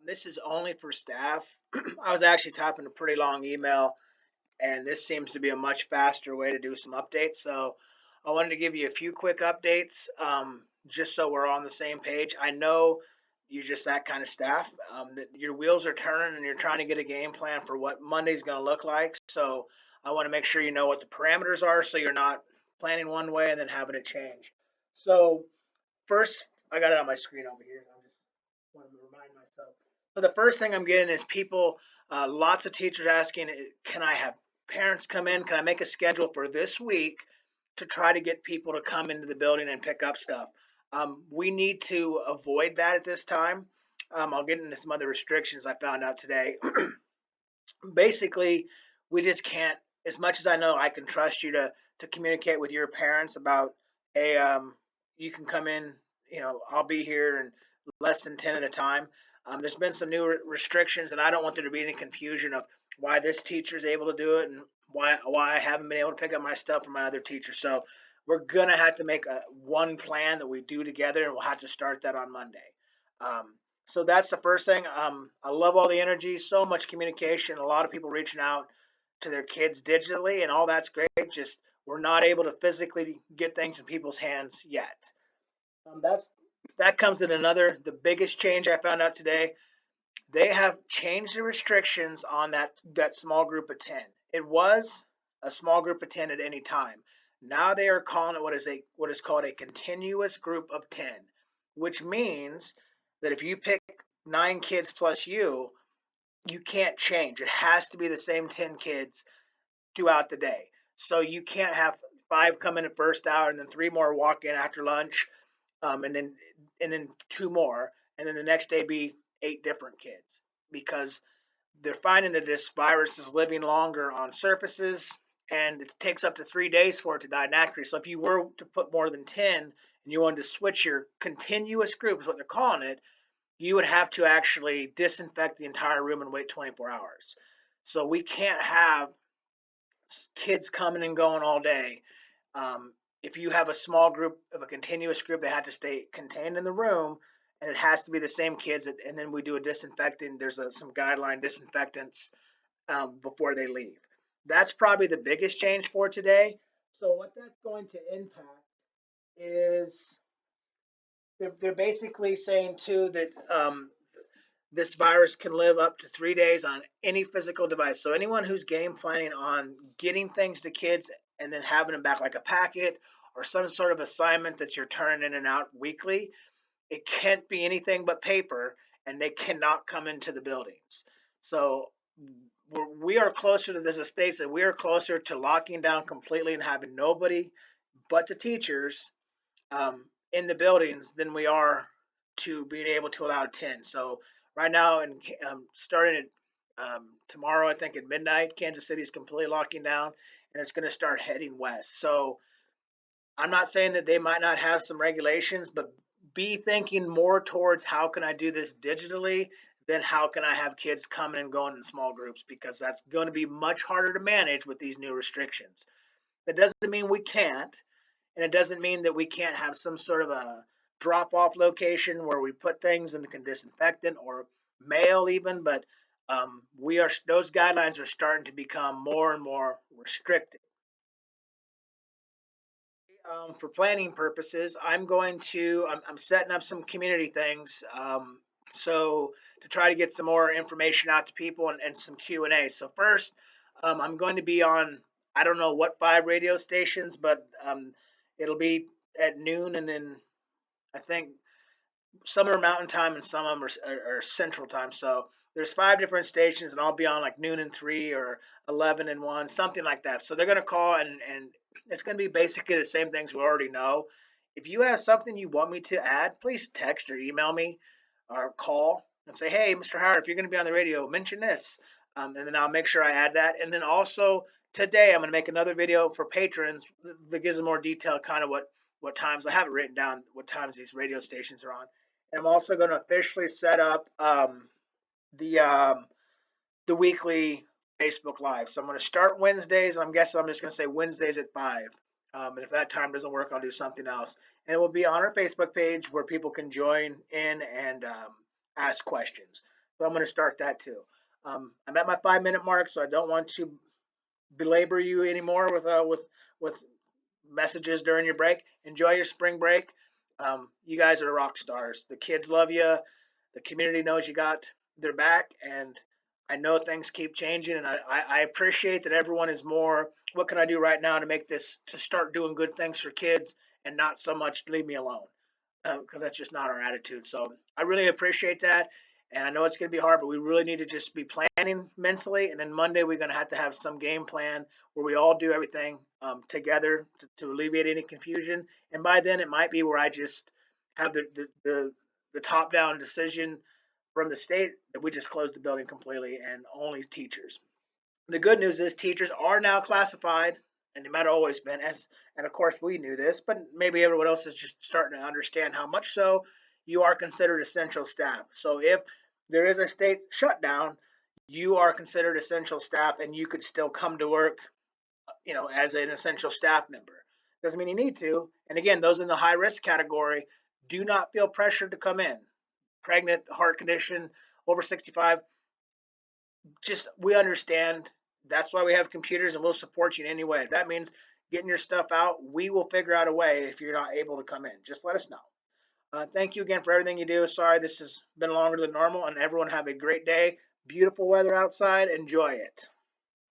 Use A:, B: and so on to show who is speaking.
A: This is only for staff. I was actually typing a pretty long email, and this seems to be a much faster way to do some updates. So I wanted to give you a few quick updates, just so we're on the same page. I know you're just that kind of staff, that your wheels are turning and you're trying to get a game plan for what Monday's going to look like. So I want to make sure you know what the parameters are so you're not planning one way and then having it change. So first, I got it on my screen over here. I just wanted to remind myself. So the first thing I'm getting is people, lots of teachers asking, can I have parents come in? Can I make a schedule for this week to try to get people to come into the building and pick up stuff? We need to avoid that at this time. I'll get into some other restrictions I found out today. Basically, we just can't. As much as I know, I can trust you to communicate with your parents about, hey, you can come in. I'll be here in less than 10 at a time. There's been some new restrictions, and I don't want there to be any confusion of why this teacher is able to do it and why I haven't been able to pick up my stuff from my other teacher. So we're gonna have to make a one plan that we do together, and we'll have to start that on Monday. Um, so that's the first thing. I love all the energy, so much communication, a lot of people reaching out to their kids digitally, and all that's great. Just we're not able to physically get things in people's hands yet. That comes in the biggest change I found out today. They have changed the restrictions on that small group of 10. It was a small group of 10 at any time. Now they are calling it what is called a continuous group of 10, which means that if you pick 9 kids plus you can't change. It has to be the same 10 kids throughout the day. So you can't have 5 come in at first hour and then 3 more walk in after lunch, and then 2 more, and then the next day be 8 different kids, because they're finding that this virus is living longer on surfaces, and it takes up to 3 days for it to die naturally. So if you were to put more than 10 and you wanted to switch your continuous group, is what they're calling it, you would have to actually disinfect the entire room and wait 24 hours. So we can't have kids coming and going all day. Um, if you have a small group of a continuous group, they have to stay contained in the room, and it has to be the same kids. And then we do a disinfecting. There's some guideline disinfectants before they leave. That's probably the biggest change for today. So what that's going to impact is they're basically saying too that this virus can live up to 3 days on any physical device. So anyone who's game planning on getting things to kids and then having them back like a packet or some sort of assignment that you're turning in and out weekly, it can't be anything but paper, and they cannot come into the buildings. So we are closer to this estate that we are closer to locking down completely and having nobody but the teachers in the buildings than we are to being able to allow 10. So right now, and starting at tomorrow, I think at midnight, Kansas City is completely locking down, and it's going to start heading west. So I'm not saying that they might not have some regulations, but be thinking more towards how can I do this digitally than how can I have kids coming and going in small groups, because that's going to be much harder to manage with these new restrictions. That doesn't mean we can't, and it doesn't mean that we can't have some sort of a drop off location where we put things in the disinfectant or mail even, but we are those guidelines are starting to become more and more restricted. For planning purposes, I'm setting up some community things, so to try to get some more information out to people, and some Q&A. So first, I'm going to be on, I don't know what 5 radio stations, but it'll be at noon, and then I think some are mountain time and some of them are central time. So there's 5 different stations, and I'll be on like noon and 3 or 11 and 1, something like that. So they're going to call, and it's going to be basically the same things we already know. If you have something you want me to add, please text or email me or call and say, hey, Mr. Howard, if you're going to be on the radio, mention this. And then I'll make sure I add that. And then also today, I'm going to make another video for patrons that gives a more detailed kind of what times. I have it written down what times these radio stations are on. And I'm also going to officially set up the um, the weekly Facebook Live. So I'm going to start Wednesdays, and I'm guessing I'm just going to say Wednesdays at 5. And if that time doesn't work, I'll do something else. And it will be on our Facebook page where people can join in and ask questions. So I'm going to start that too. I'm at my 5 minute mark, so I don't want to belabor you anymore with messages during your break. Enjoy your spring break. You guys are rock stars. The kids love you. The community knows you got their back, and I know things keep changing, and I appreciate that everyone is more. What can I do right now to make this to start doing good things for kids, and not so much leave me alone, because that's just not our attitude. So I really appreciate that. And I know it's going to be hard, but we really need to just be planning mentally. And then Monday, we're going to have some game plan where we all do everything together to alleviate any confusion. And by then, it might be where I just have the top down decision from the state that we just close the building completely and only teachers. The good news is teachers are now classified, and they might have always been as, and of course we knew this, but maybe everyone else is just starting to understand how much so you are considered essential staff. So if there is a state shutdown, you are considered essential staff, and you could still come to work, as an essential staff member. Doesn't mean you need to. And again, those in the high risk category do not feel pressured to come in. Pregnant, heart condition, over 65, just we understand. That's why we have computers, and we'll support you in any way. If that means getting your stuff out, we will figure out a way. If you're not able to come in, just let us know. Thank you again for everything you do. Sorry this has been longer than normal, and everyone have a great day. Beautiful weather outside. Enjoy it.